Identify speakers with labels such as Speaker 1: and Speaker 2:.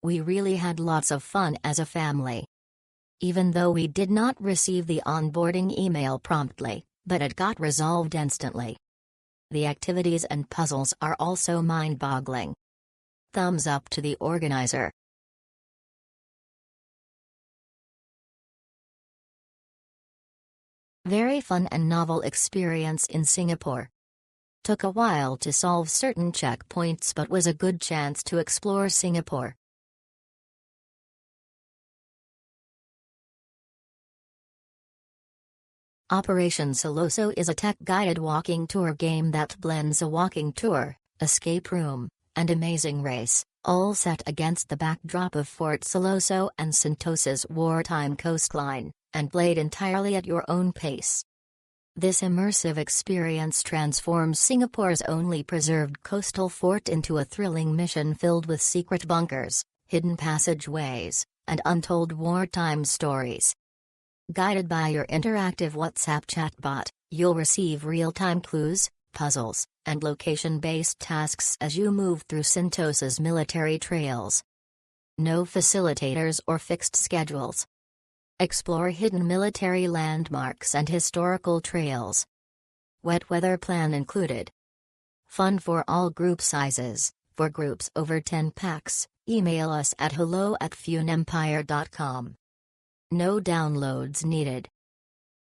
Speaker 1: We really had lots of fun as a family. Even though we did not receive the onboarding email promptly, but it got resolved instantly. The activities and puzzles are also mind-boggling. Thumbs up to the organizer. Very fun and novel experience in Singapore. Took a while to solve certain checkpoints but was a good chance to explore Singapore. Operation Siloso is a tech-guided walking tour game that blends a walking tour, escape room, and amazing race, all set against the backdrop of Fort Siloso and Sentosa's wartime coastline, and played entirely at your own pace. This immersive experience transforms Singapore's only preserved coastal fort into a thrilling mission filled with secret bunkers, hidden passageways, and untold wartime stories. Guided by your interactive WhatsApp chatbot, you'll receive real-time clues, puzzles, and location-based tasks as you move through Sentosa's military trails. No facilitators or fixed schedules. Explore hidden military landmarks and historical trails. Wet weather plan included. Fun for all group sizes. For groups over 10 packs, email us at hello@funempire.com. No downloads needed.